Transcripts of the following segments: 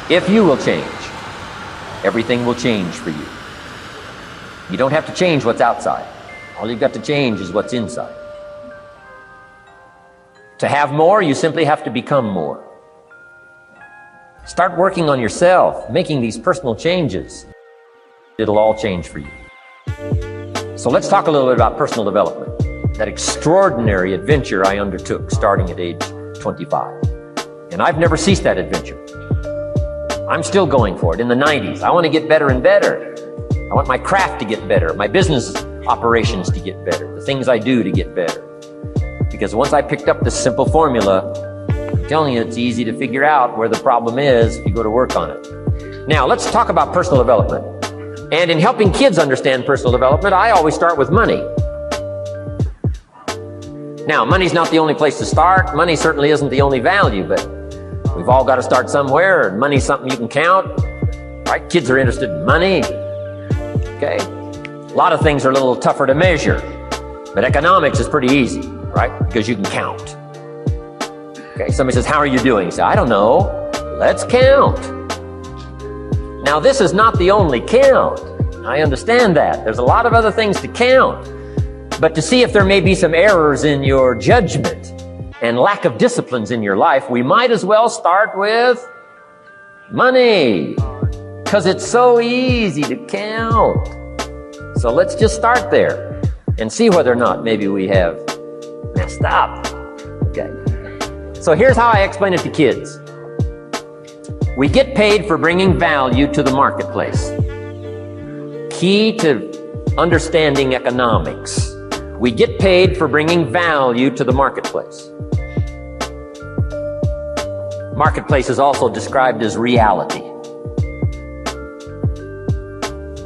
If you will change, everything will change for you. You don't have to change what's outside. All you've got to change is what's inside. To have more, you simply have to become more. Start working on yourself, making these personal changes. It'll all change for you. So let's talk a little bit about personal development, that extraordinary adventure I undertook starting at age 25. And I've never ceased that adventure. I'm still going for it in the 90s. I want to get better and better. I want my craft to get better, my business operations to get better, the things I do to get better. Because once I picked up this simple formula, I'm telling you, it's easy to figure out where the problem is if you go to work on it. Now, let's talk about personal development. And in helping kids understand personal development, I always start with money. Now, money's not the only place to start. Money certainly isn't the only value, but we've all got to start somewhere, and money's something you can count, right? Kids are interested in money, okay? A lot of things are a little tougher to measure, but economics is pretty easy, right? Because you can count. Okay, somebody says, how are you doing? You say, I don't know. Let's count. Now, this is not the only count. I understand that. There's a lot of other things to count. But to see if there may be some errors in your judgment and lack of disciplines in your life, we might as well start with money, because it's so easy to count. So let's just start there and see whether or not maybe we have messed up. Okay. So here's how I explain it to kids. We get paid for bringing value to the marketplace. Key to understanding economics. We get paid for bringing value to the marketplace. Marketplace is also described as reality.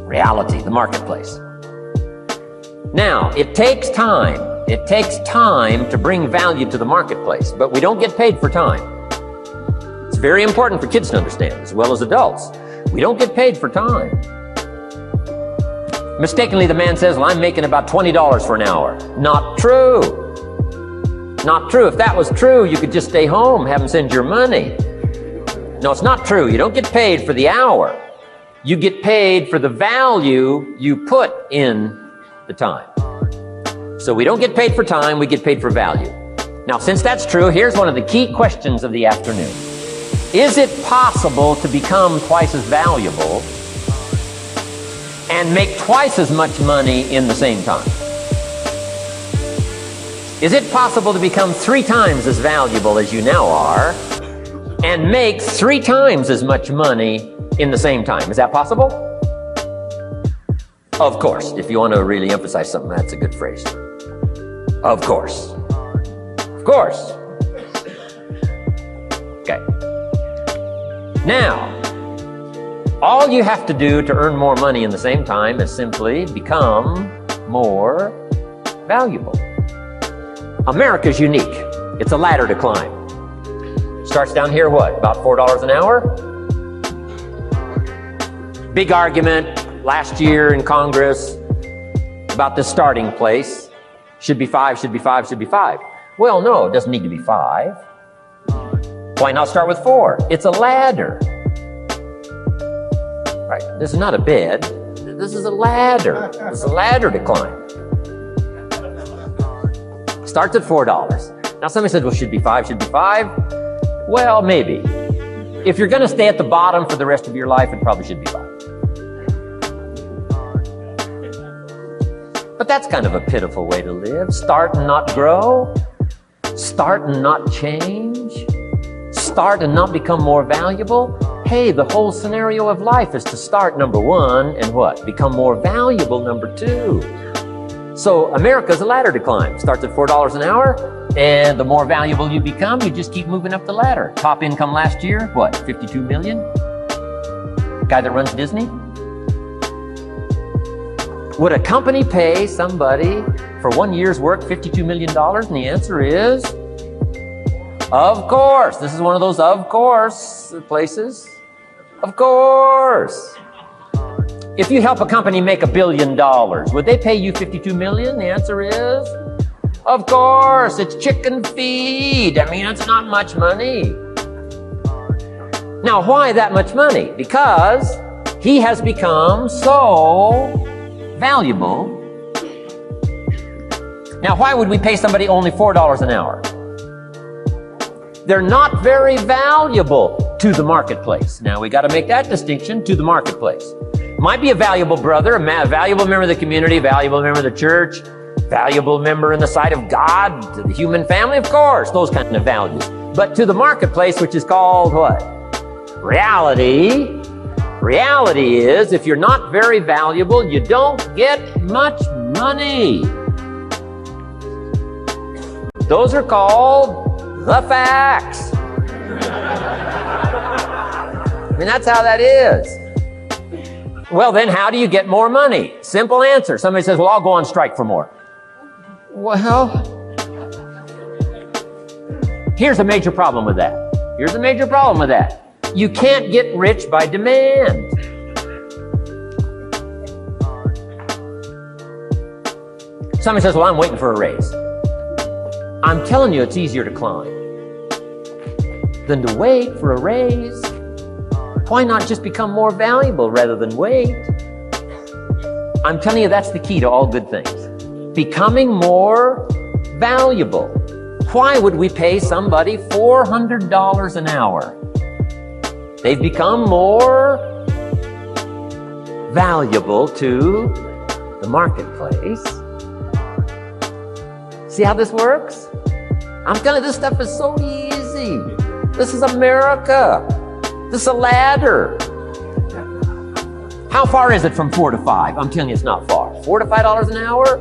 Reality, the marketplace. Now, it takes time. It takes time to bring value to the marketplace, but we don't get paid for time. It's very important for kids to understand, as well as adults. We don't get paid for time. Mistakenly, the man says, well, I'm making about $20 for an hour. Not true. Not true. If that was true, you could just stay home, have them send your money. No, it's not true. You don't get paid for the hour. You get paid for the value you put in the time. So we don't get paid for time, we get paid for value. Now, since that's true, here's one of the key questions of the afternoon. Is it possible to become twice as valuable and make twice as much money in the same time? Is it possible to become 3 times as valuable as you now are and make 3 times as much money in the same time? Is that possible? Of course. If you want to really emphasize something, that's a good phrase. Of course. Of course. Okay. Now, all you have to do to earn more money in the same time is simply become more valuable. America's unique. It's a ladder to climb. Starts down here, what, about $4 an hour? Big argument last year in Congress about the starting place. Should be 5, should be 5, should be 5. Well, no, it doesn't need to be 5. Why not start with 4? It's a ladder. Right, this is not a bed. This is a ladder. It's a ladder to climb. Starts at $4. Now somebody said, well, should be 5, should be 5. Well, maybe. If you're going to stay at the bottom for the rest of your life, it probably should be 5. But that's kind of a pitiful way to live. Start and not grow. Start and not change. Start and not become more valuable. Hey, the whole scenario of life is to start, number 1, and what? Become more valuable, number 2. So America's a ladder to climb. Starts at $4 an hour, and the more valuable you become, you just keep moving up the ladder. Top income last year, what, 52 million? Guy that runs Disney? Would a company pay somebody for 1 year's work $52 million? And the answer is, of course. This is one of those of course places. Of course. If you help a company make $1 billion, would they pay you $52 million? The answer is, of course. It's chicken feed. I mean, it's not much money. Now, why that much money? Because he has become so valuable. Now, why would we pay somebody only $4 an hour? They're not very valuable to the marketplace. Now, we got to make that distinction, to the marketplace. Might be a valuable brother, a valuable member of the community, a valuable member of the church, valuable member in the sight of God, to the human family, of course, those kind of values. But to the marketplace, which is called what? Reality. Reality is, if you're not very valuable, you don't get much money. Those are called the facts. I mean, that's how that is. Well, then how do you get more money? Simple answer. Somebody says, well, I'll go on strike for more. Well, here's a major problem with that. Here's a major problem with that. You can't get rich by demand. Somebody says, well, I'm waiting for a raise. I'm telling you, it's easier to climb than to wait for a raise. Why not just become more valuable rather than wait? I'm telling you, that's the key to all good things. Becoming more valuable. Why would we pay somebody $400 an hour? They've become more valuable to the marketplace. See how this works? I'm telling you, this stuff is so easy. This is America. This is a ladder. How far is it from 4 to 5? I'm telling you, it's not far. $4 to $5 an hour?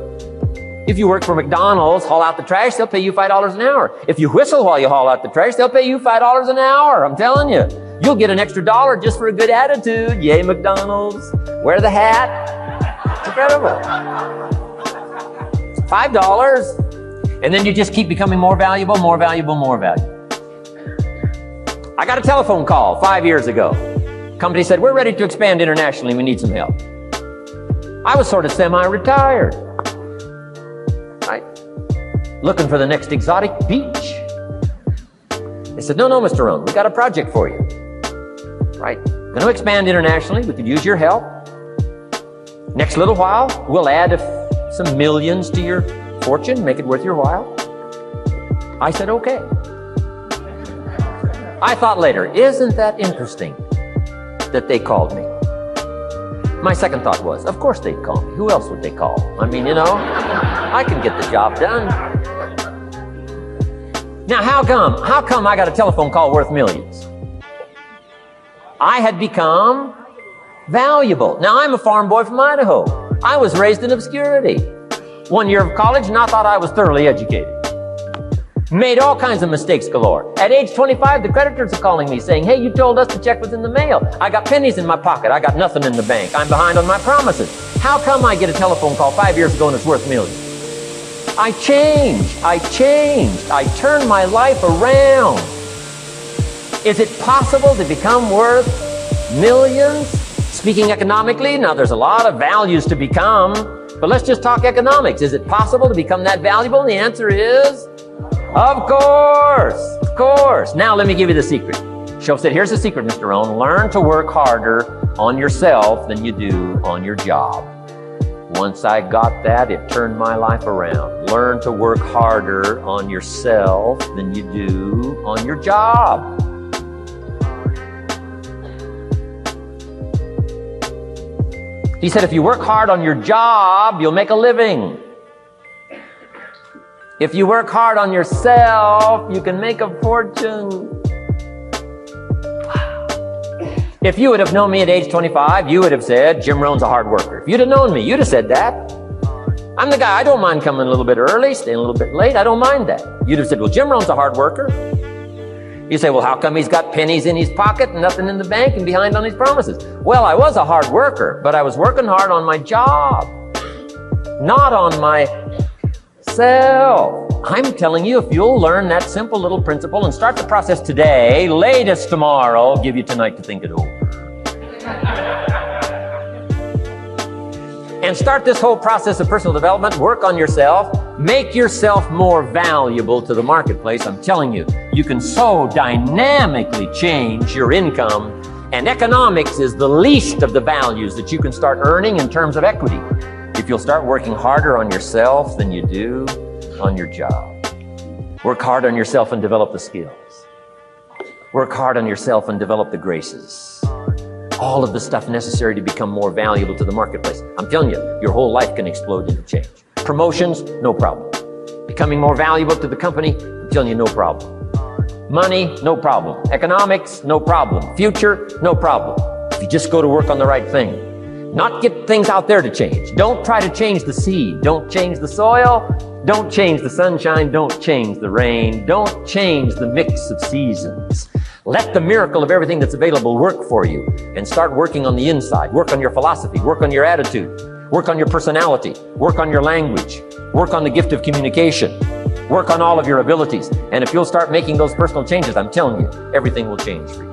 If you work for McDonald's, haul out the trash, they'll pay you $5 an hour. If you whistle while you haul out the trash, they'll pay you $5 an hour. I'm telling you. You'll get an extra $1 just for a good attitude. Yay, McDonald's. Wear the hat. It's incredible. It's $5. And then you just keep becoming more valuable, more valuable, more valuable. I got a telephone call 5 years ago. Company said, we're ready to expand internationally. We need some help. I was sort of semi-retired. Right? Looking for the next exotic beach. They said, no, Mr. Rohn, we got a project for you. Right? Going to expand internationally. We could use your help. Next little while, we'll add some millions to your fortune, make it worth your while. I said, okay. I thought later, isn't that interesting that they called me? My second thought was, of course they'd call me. Who else would they call? I mean, you know, I can get the job done. Now, how come I got a telephone call worth millions? I had become valuable. Now, I'm a farm boy from Idaho. I was raised in obscurity. 1 year of college, and I thought I was thoroughly educated. Made all kinds of mistakes galore. At age 25, the creditors are calling me saying, hey, you told us the check was in the mail. I got pennies in my pocket. I got nothing in the bank. I'm behind on my promises. How come I get a telephone call 5 years ago and it's worth millions? I changed. I turned my life around. Is it possible to become worth millions? Speaking economically, now there's a lot of values to become, but let's just talk economics. Is it possible to become that valuable? And the answer is, of course. Now let me give you the secret. Shoaff said, here's the secret, Mr. Rohn. Learn to work harder on yourself than you do on your job. Once I got that, it turned my life around. Learn to work harder on yourself than you do on your job. He said, if you work hard on your job, you'll make a living. If you work hard on yourself, you can make a fortune. Wow. If you would have known me at age 25, you would have said, Jim Rohn's a hard worker. If you'd have known me, you'd have said that. I'm the guy, I don't mind coming a little bit early, staying a little bit late. I don't mind that. You'd have said, well, Jim Rohn's a hard worker. You say, well, how come he's got pennies in his pocket and nothing in the bank and behind on his promises? Well, I was a hard worker, but I was working hard on my job, not on myself. I'm telling you, if you'll learn that simple little principle and start the process today, latest tomorrow, I'll give you tonight to think it over. And start this whole process of personal development, work on yourself, Make yourself more valuable to the marketplace. I'm telling you, you can so dynamically change your income, and economics is the least of the values that you can start earning in terms of equity if you'll start working harder on yourself than you do on your job. Work hard on yourself and develop the skills. Work hard on yourself and develop the graces. All of the stuff necessary to become more valuable to the marketplace. I'm telling you, your whole life can explode into change. Promotions, no problem. Becoming more valuable to the company, I'm telling you, no problem. Money, no problem. Economics, no problem. Future, no problem. If you just go to work on the right thing. Not get things out there to change. Don't try to change the seed. Don't change the soil. Don't change the sunshine. Don't change the rain. Don't change the mix of seasons. Let the miracle of everything that's available work for you, and start working on the inside. Work on your philosophy. Work on your attitude. Work on your personality. Work on your language. Work on the gift of communication. Work on all of your abilities. And if you'll start making those personal changes, I'm telling you, everything will change for you.